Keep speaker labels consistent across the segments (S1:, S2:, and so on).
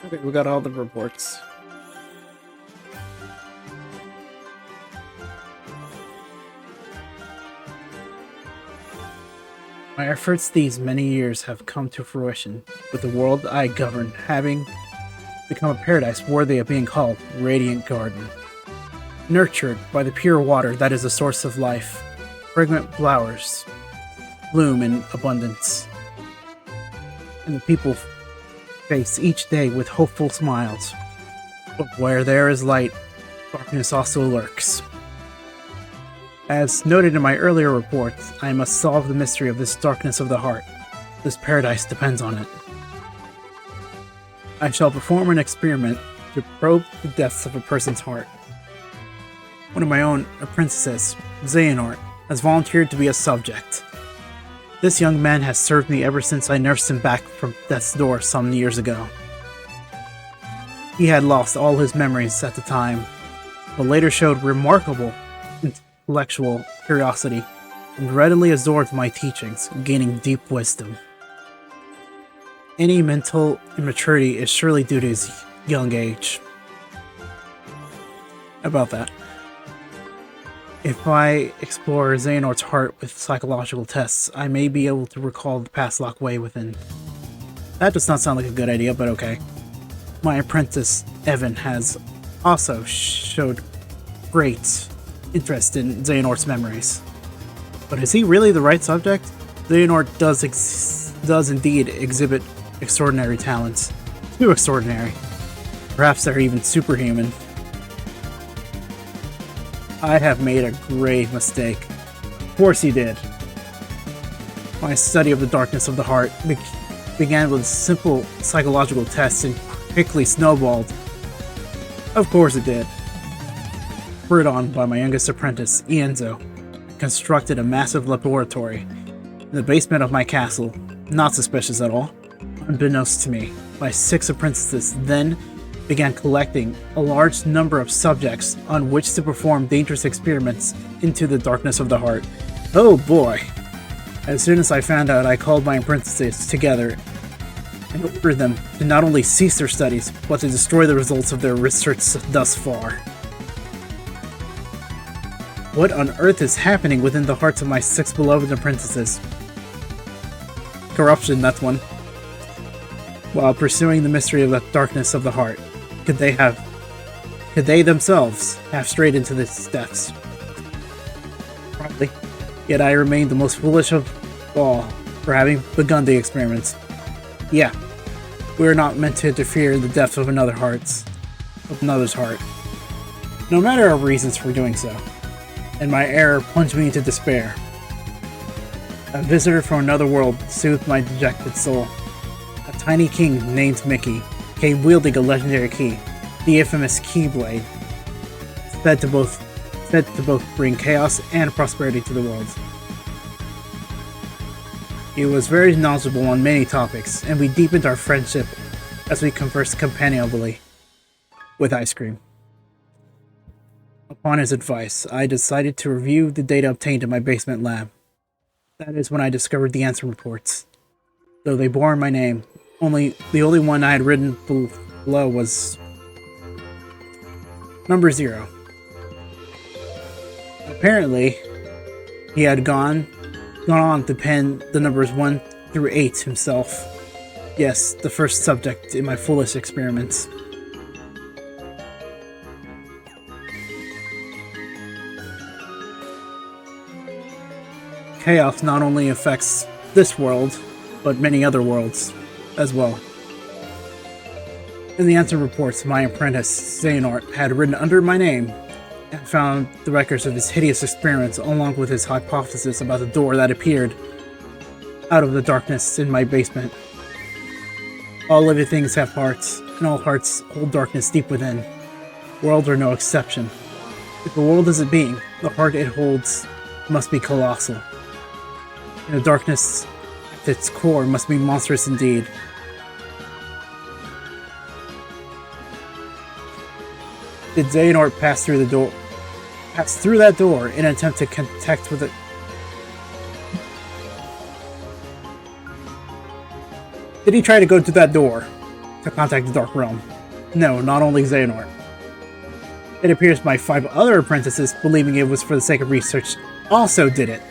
S1: Okay, we got all the reports. My efforts these many years have come to fruition, with the world I govern having become a paradise worthy of being called Radiant Garden. Nurtured by the pure water that is the source of life, fragrant flowers bloom in abundance, and the people face each day with hopeful smiles. But where there is light, darkness also lurks. As noted in my earlier reports, I must solve the mystery of this darkness of the heart. This paradise depends on it. I shall perform an experiment to probe the depths of a person's heart. One of my own apprentices, Xehanort, has volunteered to be a subject. This young man has served me ever since I nursed him back from death's door some years ago. He had lost all his memories at the time, but later showed remarkable intellectual curiosity and readily absorbed my teachings, gaining deep wisdom. Any mental immaturity is surely due to his young age. About that. If I explore Xehanort's heart with psychological tests, I may be able to recall the past locked way within. That does not sound like a good idea, but okay. My apprentice, Evan, has also showed great interest in Xehanort's memories. But is he really the right subject? Xehanort does indeed exhibit extraordinary talents. Too extraordinary. Perhaps they're even superhuman. I have made a grave mistake. Of course he did. My study of the darkness of the heart began with simple psychological tests and quickly snowballed. Of course it did. Spurred on by my youngest apprentice, Ienzo, I constructed a massive laboratory in the basement of my castle, not suspicious at all. Unbeknownst to me, my 6 apprentices then began collecting a large number of subjects on which to perform dangerous experiments into the darkness of the heart. Oh boy! As soon as I found out, I called my apprentices together and ordered them to not only cease their studies, but to destroy the results of their research thus far. What on earth is happening within the hearts of my 6 beloved apprentices? Corruption, that's one. While pursuing the mystery of the darkness of the heart, could they themselves have strayed into the depths? Probably. Yet I remain the most foolish of all for having begun the experiments. Yeah, we are not meant to interfere in the depths of another's heart. No matter our reasons for doing so, and my error plunged me into despair. A visitor from another world soothed my dejected soul. A tiny king named Mickey came wielding a legendary key, the infamous Keyblade, said to both bring chaos and prosperity to the world. He was very knowledgeable on many topics, and we deepened our friendship as we conversed companionably with ice cream. Upon his advice, I decided to review the data obtained in my basement lab. That is when I discovered the ansem reports. Though they bore my name, the only one I had written below was number 0. Apparently, he had gone on to pen the numbers 1 through 8 himself. Yes, the first subject in my foolish experiments. Chaos not only affects this world, but many other worlds as well. In the answer reports, my apprentice, Xehanort, had written under my name and found the records of his hideous experiments along with his hypothesis about the door that appeared out of the darkness in my basement. All living things have hearts, and all hearts hold darkness deep within. Worlds are no exception. If a world is a being, the heart it holds must be colossal. And the darkness at its core must be monstrous indeed. Did Xehanort pass through that door in an attempt to connect with it? Did he try to go to that door? to contact the Dark Realm. No, not only Xehanort. It appears my 5 other apprentices, believing it was for the sake of research, also did it.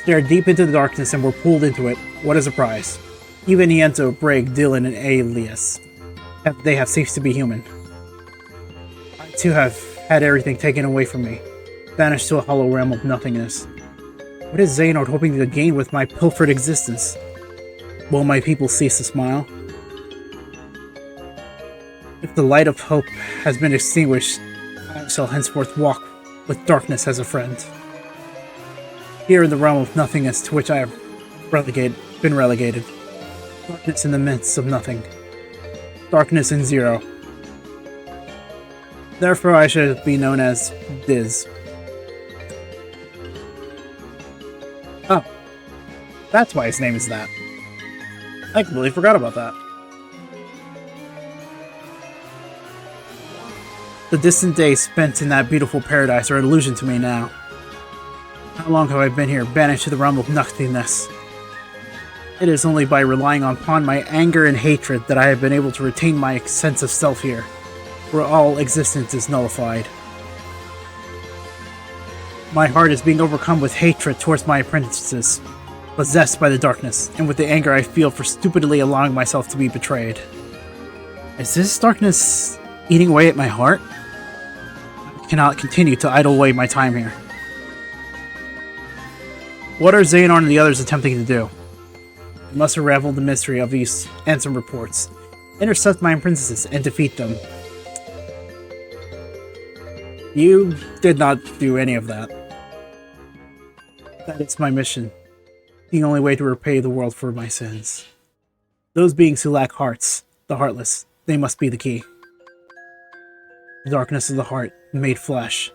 S1: Stared deep into the darkness and were pulled into it. What a surprise. Even Iento, Brig, Dylan, and Alias. They have ceased to be human. I too have had everything taken away from me, banished to a hollow realm of nothingness. What is Xehanort hoping to gain with my pilfered existence? Will my people cease to smile? If the light of hope has been extinguished, I shall henceforth walk with darkness as a friend. Here in the realm of nothingness to which I have been relegated. Darkness in the midst of nothing. Darkness in zero. Therefore I should be known as Diz. Oh. That's why his name is that. I completely forgot about that. The distant days spent in that beautiful paradise are an illusion to me now. How long have I been here, banished to the realm of nothingness? It is only by relying upon my anger and hatred that I have been able to retain my sense of self here, where all existence is nullified. My heart is being overcome with hatred towards my apprentices, possessed by the darkness, and with the anger I feel for stupidly allowing myself to be betrayed. Is this darkness eating away at my heart? I cannot continue to idle away my time here. What are Xehanort and the others attempting to do? I must unravel the mystery of these ansem reports, intercept my apprentices, and defeat them. You did not do any of that. That is my mission. The only way to repay the world for my sins. Those beings who lack hearts, the heartless, they must be the key. The darkness of the heart, made flesh.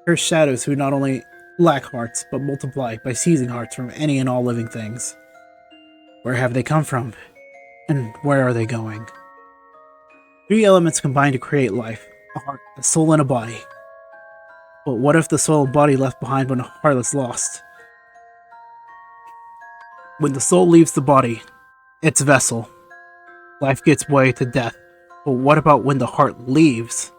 S1: Cursed shadows who not only lack hearts, but multiply by seizing hearts from any and all living things. Where have they come from? And where are they going? 3 elements combine to create life. A heart, a soul, and a body. But what if the soul and body left behind when a heart is lost? When the soul leaves the body, its vessel, life gives way to death. But what about when the heart leaves?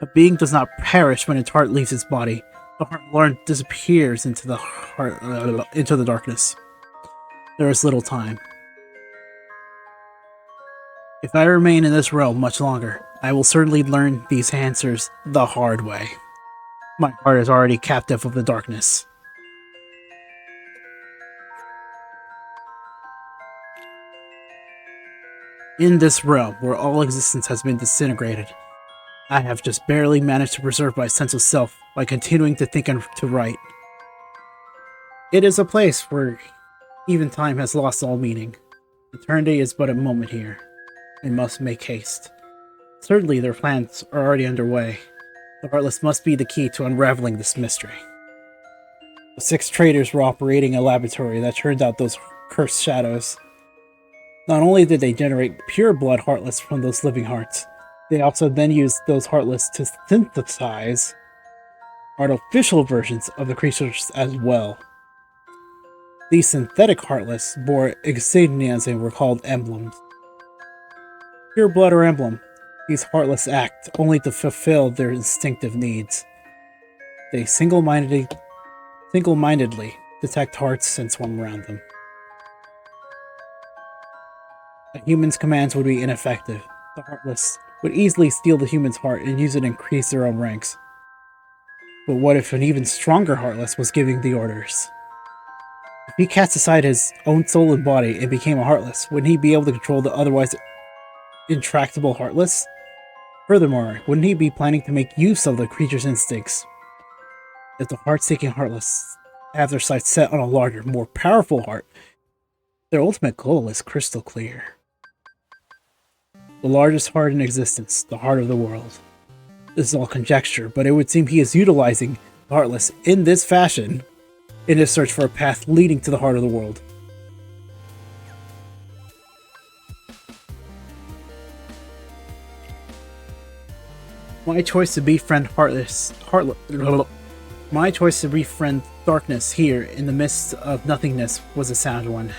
S1: A being does not perish when its heart leaves its body. The heart disappears into the darkness. There is little time. If I remain in this realm much longer, I will certainly learn these answers the hard way. My heart is already captive of the darkness. In this realm, where all existence has been disintegrated, I have just barely managed to preserve my sense of self by continuing to think and to write. It is a place where even time has lost all meaning. Eternity is but a moment here. I must make haste. Certainly their plans are already underway. The Heartless must be the key to unraveling this mystery. The 6 traitors were operating a laboratory that turned out those cursed shadows. Not only did they generate pure blood Heartless from those living hearts, they also then used those Heartless to synthesize artificial versions of the creatures as well. These synthetic Heartless bore insignias and were called emblems. Pure blood or emblem, these Heartless act only to fulfill their instinctive needs. They single-mindedly detect hearts and swarm around them. A human's commands would be ineffective. The Heartless would easily steal the human's heart and use it to increase their own ranks. But what if an even stronger Heartless was giving the orders? If he cast aside his own soul and body and became a Heartless, wouldn't he be able to control the otherwise intractable Heartless? Furthermore, wouldn't he be planning to make use of the creature's instincts? If the heart-seeking Heartless have their sights set on a larger, more powerful heart, their ultimate goal is crystal clear. The largest heart in existence, the heart of the world. This is all conjecture, but it would seem he is utilizing the Heartless in this fashion in his search for a path leading to the heart of the world. My choice to befriend My choice to befriend darkness here in the midst of nothingness was a sound one.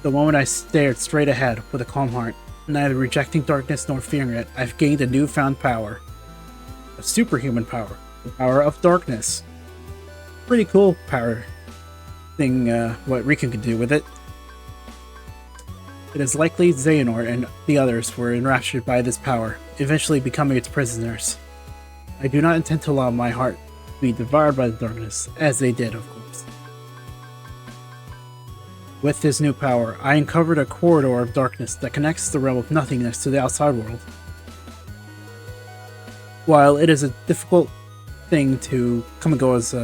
S1: The moment I stared straight ahead with a calm heart, neither rejecting darkness nor fearing it, I've gained a newfound power. A superhuman power. The power of darkness. Pretty cool power thing, what Riku could do with it. It is likely Xehanort and the others were enraptured by this power, eventually becoming its prisoners. I do not intend to allow my heart to be devoured by the darkness, as they did, of course. With this new power, I uncovered a corridor of darkness that connects the realm of nothingness to the outside world. While it is a difficult thing to come and go as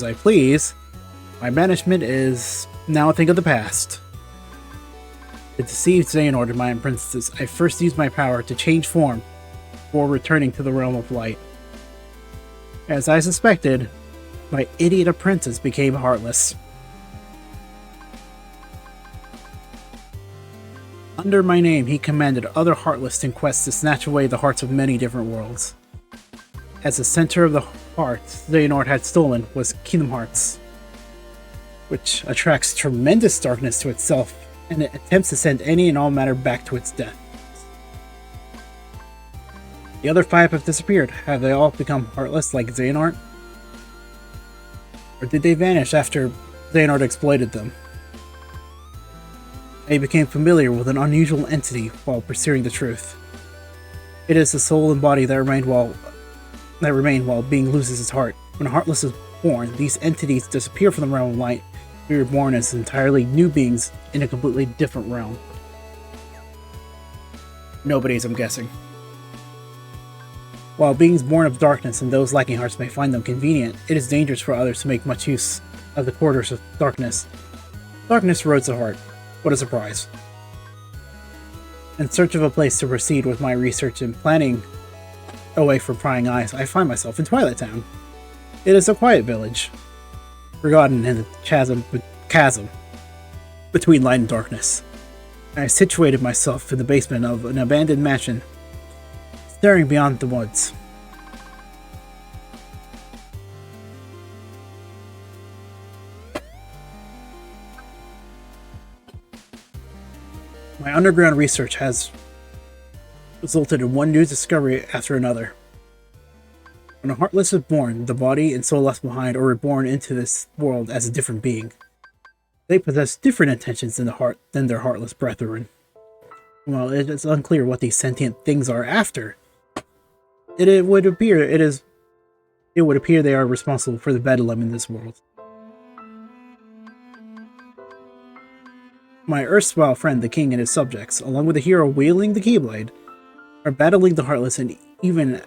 S1: I please, my banishment is now a thing of the past. To deceive Xehanort and my princesses, I first used my power to change form before returning to the realm of light. As I suspected, my idiot apprentice became heartless. Under my name, he commanded other Heartless in quest to snatch away the hearts of many different worlds. As the center of the heart Xehanort had stolen was Kingdom Hearts, which attracts tremendous darkness to itself and it attempts to send any and all matter back to its death. The other 5 have disappeared. Have they all become heartless like Xehanort? Or did they vanish after Xehanort exploited them? I became familiar with an unusual entity while pursuing the truth. It is the soul and body that remain while being loses its heart. When Heartless is born, these entities disappear from the realm of light. We are born as entirely new beings in a completely different realm. Nobodies, I'm guessing. While beings born of darkness and those lacking hearts may find them convenient, it is dangerous for others to make much use of the corridors of darkness. Darkness erodes the heart. What a surprise. In search of a place to proceed with my research and planning away from prying eyes, I find myself in Twilight Town. It is a quiet village, forgotten in the chasm between light and darkness. I situated myself in the basement of an abandoned mansion, staring beyond the woods. My underground research has resulted in one new discovery after another. When a Heartless is born, the body and soul left behind are reborn into this world as a different being. They possess different intentions in the heart than their Heartless brethren. While it is unclear what these sentient things are after, it would appear they are responsible for the bedlam in this world. My erstwhile friend, the king, and his subjects, along with the hero wielding the Keyblade, are battling the Heartless, and even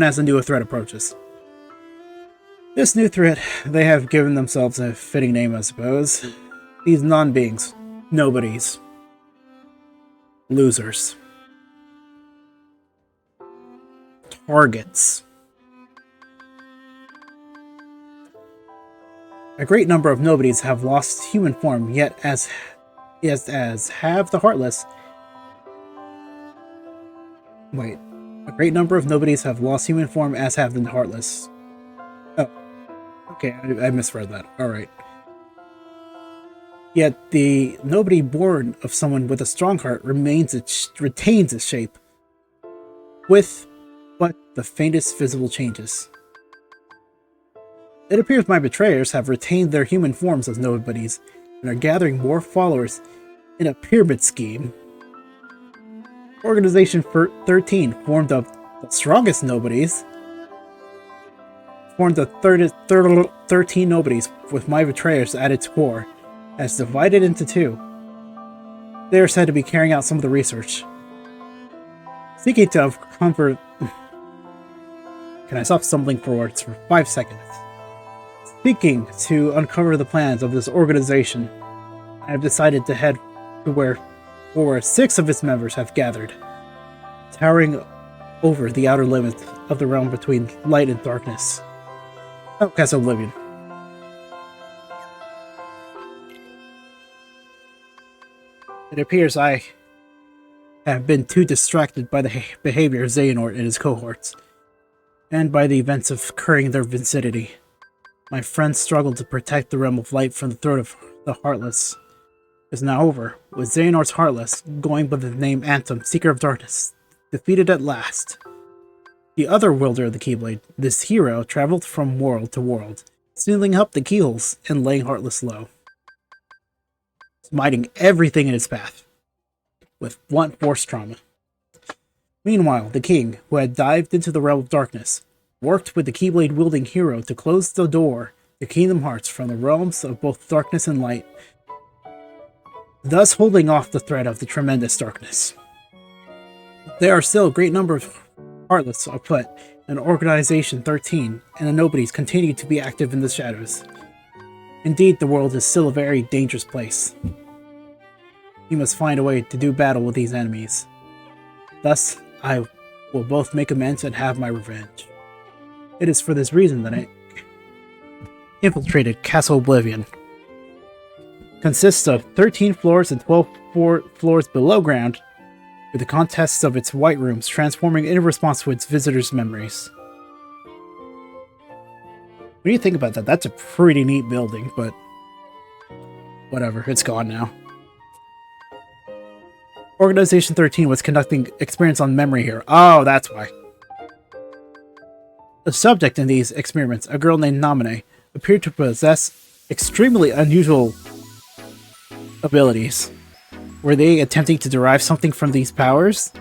S1: as a new threat approaches. This new threat, they have given themselves a fitting name, I suppose. These non-beings, nobodies, losers, targets. A great number of nobodies have lost human form, yet as have the Heartless. Wait. A great number of nobodies have lost human form, as have the Heartless. Oh. Okay, I misread that. Alright. Yet the nobody born of someone with a strong heart retains its shape, with but the faintest visible changes. It appears my betrayers have retained their human forms as nobodies, and are gathering more followers in a pyramid scheme. Organization 13, formed of the strongest nobodies, formed the 13 nobodies with my betrayers at its core, has divided into 2. They are said to be carrying out some of the research. Seeking to comfort... Can I stop stumbling for words for 5 seconds? Seeking to uncover the plans of this organization, I have decided to head to where 6 of its members have gathered, towering over the outer limits of the realm between light and darkness. Outcast Oblivion. It appears I have been too distracted by the behavior of Xehanort and his cohorts, and by the events occurring in their vicinity. My friends struggled to protect the realm of light from the throat of the Heartless. is now over, with Xehanort's Heartless, going by the name Ansem, Seeker of Darkness, defeated at last. The other wielder of the Keyblade, this hero, traveled from world to world, sealing up the keyholes and laying Heartless low, smiting everything in its path with blunt force trauma. Meanwhile, the king, who had dived into the realm of darkness, worked with the Keyblade-wielding hero to close the door to Kingdom Hearts from the realms of both darkness and light, thus holding off the threat of the tremendous darkness. There are still a great number of Heartless afoot, and Organization 13 and the Nobodies continue to be active in the shadows. Indeed, the world is still a very dangerous place. We must find a way to do battle with these enemies. Thus, I will both make amends and have my revenge. It is for this reason that I infiltrated Castle Oblivion. Consists of 13 floors and 12 floors below ground, with the contests of its white rooms transforming in response to its visitors' memories. When you think about that, that's a pretty neat building, but whatever, it's gone now. Organization 13 was conducting experiments on memory here. Oh, that's why. The subject in these experiments, a girl named Namine, appeared to possess extremely unusual abilities. Were they attempting to derive something from these powers?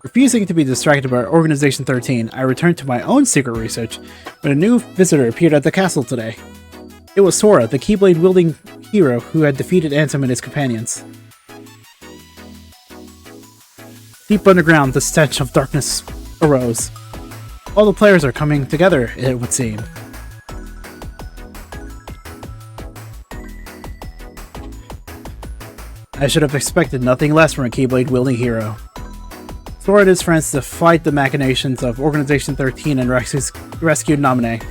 S1: Refusing to be distracted by Organization 13, I returned to my own secret research when a new visitor appeared at the castle today. It was Sora, the Keyblade-wielding hero who had defeated Ansem and his companions. Deep underground, the stench of darkness arose. All the players are coming together, it would seem. I should have expected nothing less from a Keyblade-wielding hero. Sora and his friends defied the machinations of Organization 13 and rescued Namine.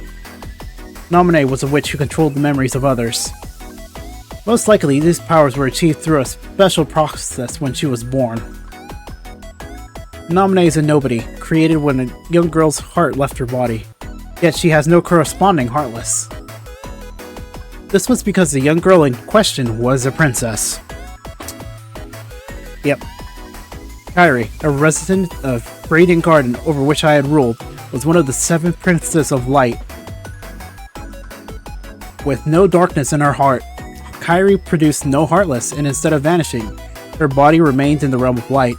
S1: Namine was a witch who controlled the memories of others. Most likely, these powers were achieved through a special process when she was born. Namine is a nobody, created when a young girl's heart left her body, yet she has no corresponding Heartless. This was because the young girl in question was a princess. Yep. Kairi, a resident of Radiant Garden over which I had ruled, was one of the 7 princes of light. With no darkness in her heart, Kairi produced no Heartless, and instead of vanishing, her body remained in the realm of light.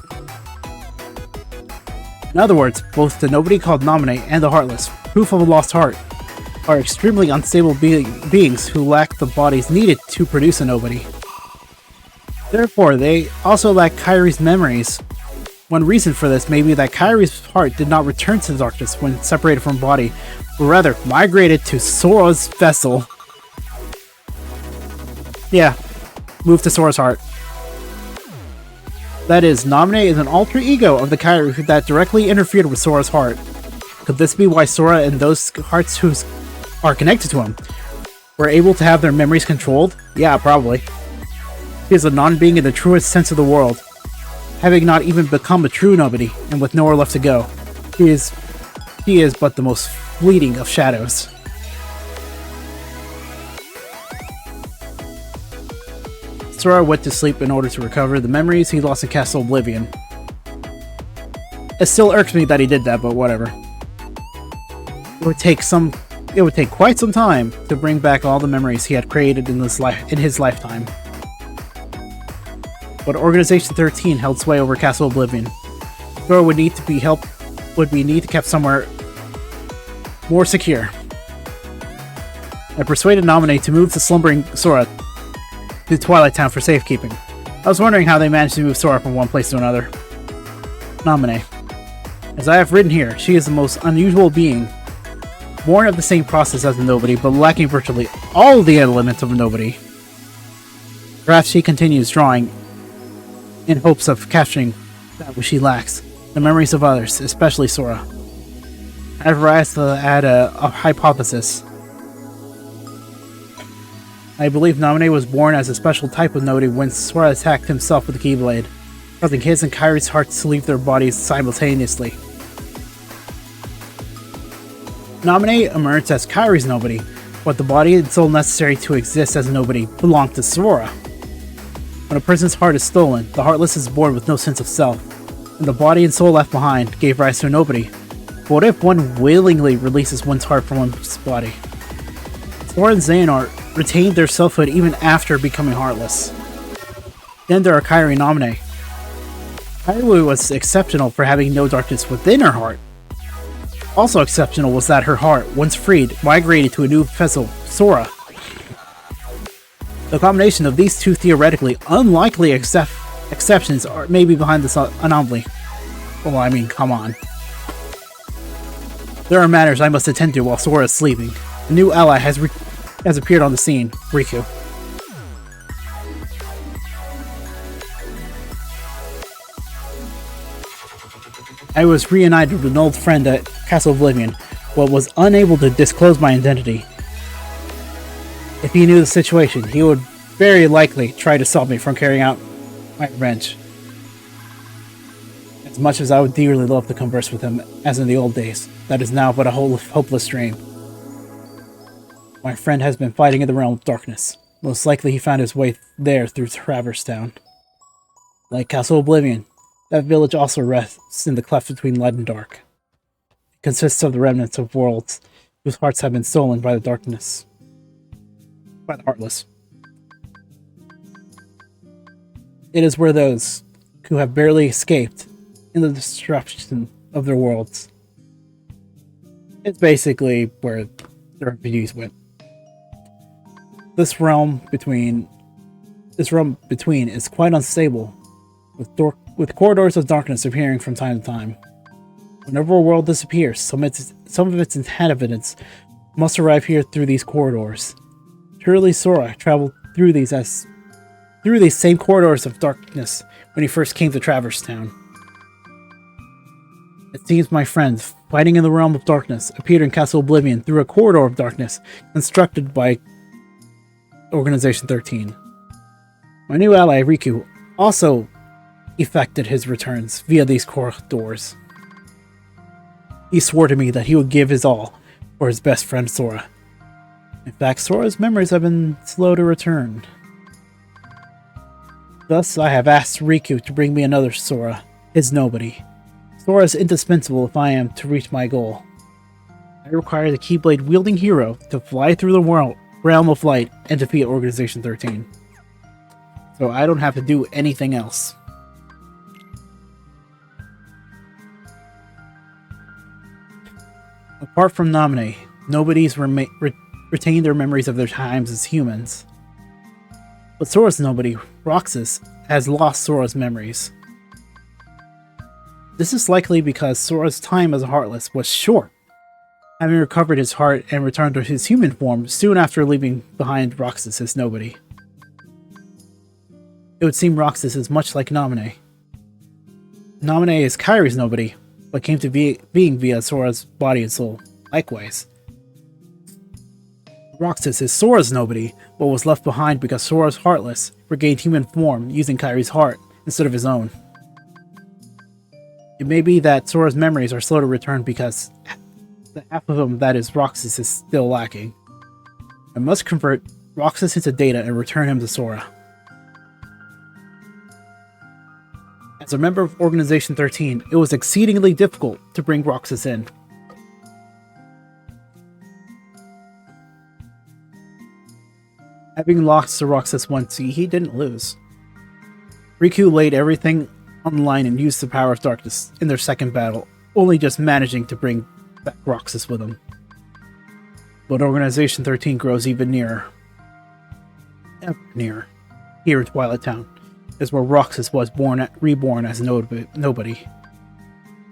S1: In other words, both the nobody called Namine and the Heartless, proof of a lost heart, are extremely unstable beings who lack the bodies needed to produce a nobody. Therefore, they also lack Kairi's memories. One reason for this may be that Kairi's heart did not return to the darkness when separated from body, but rather migrated to Sora's vessel. Yeah, moved to Sora's heart. That is, Namine is an alter ego of the Kairi that directly interfered with Sora's heart. Could this be why Sora and those hearts who are connected to him were able to have their memories controlled? Yeah, probably. He is a non-being in the truest sense of the world, having not even become a true nobody, and with nowhere left to go. He is but the most fleeting of shadows. Sora went to sleep in order to recover the memories he lost in Castle Oblivion. It still irks me that he did that, but whatever. It would take quite some time to bring back all the memories he had created in his lifetime. But Organization 13 held sway over Castle Oblivion. Sora would need to be kept somewhere more secure. I persuaded Namine to move the slumbering Sora to Twilight Town for safekeeping. I was wondering how they managed to move Sora from one place to another. Namine. As I have written here, she is the most unusual being, born of the same process as a nobody, but lacking virtually all the elements of a nobody. Perhaps she continues drawing in hopes of capturing that which she lacks, the memories of others, especially Sora. However, I have to add a hypothesis. I believe Namine was born as a special type of nobody when Sora attacked himself with the Keyblade, causing his and Kairi's hearts to leave their bodies simultaneously. Namine emerged as Kairi's nobody, but the body and soul necessary to exist as a nobody belonged to Sora. When a person's heart is stolen, the heartless is born with no sense of self, and the body and soul left behind gave rise to a nobody. But what if one willingly releases one's heart from one's body? Sora and Xehanort retained their selfhood even after becoming heartless. Then there are Kairi and Naminé. Kairi was exceptional for having no darkness within her heart. Also exceptional was that her heart, once freed, migrated to a new vessel, Sora. The combination of these two theoretically unlikely exceptions are maybe behind this anomaly. Well, I mean, come on. There are matters I must attend to while Sora is sleeping. A new ally has appeared on the scene, Riku. I was reunited with an old friend at Castle Oblivion, but was unable to disclose my identity. If he knew the situation, he would very likely try to stop me from carrying out my revenge. As much as I would dearly love to converse with him, as in the old days, that is now but a hopeless dream. My friend has been fighting in the realm of darkness. Most likely he found his way there through Traverse Town. Like Castle Oblivion, that village also rests in the cleft between light and dark. It consists of the remnants of worlds whose hearts have been stolen by the darkness. By the heartless. It is where those who have barely escaped in the destruction of their worlds. It's basically where the refugees went. This realm between is quite unstable, with corridors of darkness appearing from time to time. Whenever a world disappears, some of its inhabitants must arrive here through these corridors. Surely Sora traveled through these same corridors of darkness when he first came to Traverse Town. It seems my friend, fighting in the realm of darkness, appeared in Castle Oblivion through a corridor of darkness constructed by Organization 13. My new ally, Riku, also effected his returns via these corridors. He swore to me that he would give his all for his best friend Sora. In fact, Sora's memories have been slow to return. Thus, I have asked Riku to bring me another Sora, his nobody. Sora is indispensable if I am to reach my goal. I require the Keyblade-wielding hero to fly through the realm of light and defeat Organization 13. So I don't have to do anything else. Apart from Naminé, nobody's retained their memories of their times as humans. But Sora's nobody, Roxas, has lost Sora's memories. This is likely because Sora's time as a Heartless was short, having recovered his heart and returned to his human form soon after leaving behind Roxas as nobody. It would seem Roxas is much like Naminé. Naminé is Kairi's nobody, but came to being via Sora's body and soul. Likewise, Roxas is Sora's nobody, but was left behind because Sora's Heartless regained human form using Kairi's heart instead of his own. It may be that Sora's memories are slow to return because the half of him that is Roxas is still lacking. I must convert Roxas into data and return him to Sora. As a member of Organization 13, it was exceedingly difficult to bring Roxas in. Having lost to Roxas once, he didn't lose. Riku laid everything on the line and used the power of darkness in their second battle, only just managing to bring back Roxas with him. But Organization 13 grows even nearer. Ever nearer. Here in Twilight Town is where Roxas was reborn as nobody.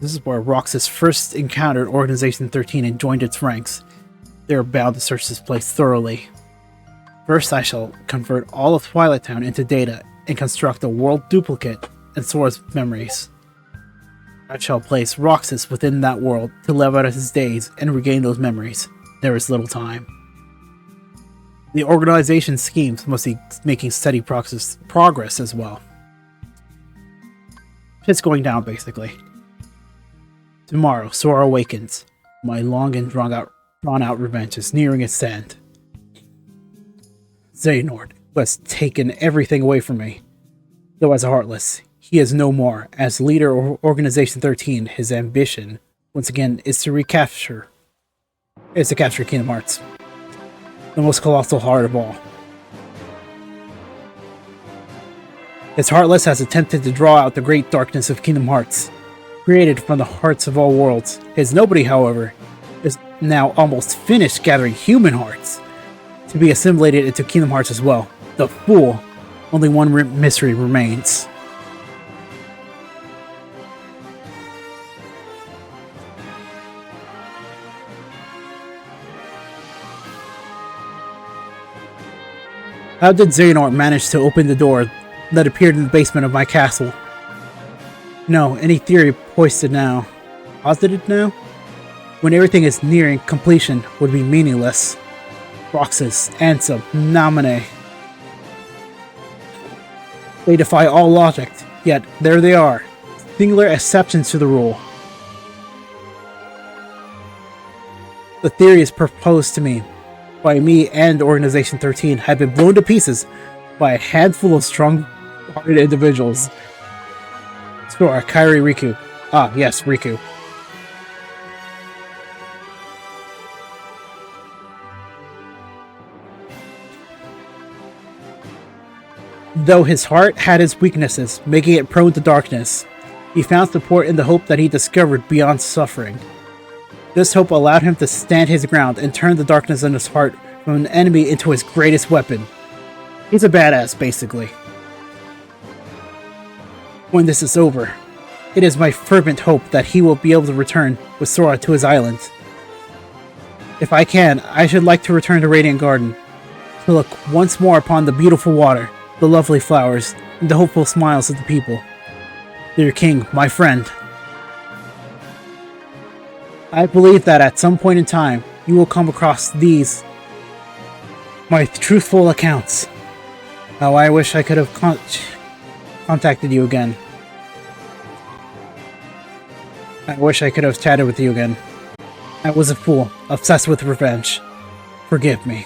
S1: This is where Roxas first encountered Organization 13 and joined its ranks. They are bound to search this place thoroughly. First, I shall convert all of Twilight Town into data and construct a world duplicate and Sora's memories. I shall place Roxas within that world to live out his days and regain those memories. There is little time. The organization's schemes must be making steady progress as well. Shit's going down, basically. Tomorrow, Sora awakens. My long and drawn out revenge is nearing its end. Xehanort, who has taken everything away from me, Though as a Heartless, he is no more. As leader of Organization 13, his ambition, once again, is to capture Kingdom Hearts, the most colossal heart of all. His Heartless has attempted to draw out the great darkness of Kingdom Hearts, created from the hearts of all worlds. His Nobody, however, is now almost finished gathering human hearts to be assimilated into Kingdom Hearts as well. The fool! Only one mystery remains. How did Xehanort manage to open the door that appeared in the basement of my castle? No, any theory posited now, when everything is nearing completion, would be meaningless. Roxas, Ansem, Naminé. They defy all logic, yet there they are, singular exceptions to the rule. The theories proposed to me by me and Organization 13 have been blown to pieces by a handful of strong-hearted individuals. Sora, Kairi, Riku. Ah, yes, Riku. Though his heart had its weaknesses, making it prone to darkness, he found support in the hope that he discovered beyond suffering. This hope allowed him to stand his ground and turn the darkness in his heart from an enemy into his greatest weapon. He's a badass, basically. When this is over, it is my fervent hope that he will be able to return with Sora to his island. If I can, I should like to return to Radiant Garden, to look once more upon the beautiful water, the lovely flowers, and the hopeful smiles of the people. Dear King, my friend, I believe that at some point in time, you will come across these, my truthful accounts. How I wish I could have contacted you again. I wish I could have chatted with you again. I was a fool, obsessed with revenge. Forgive me.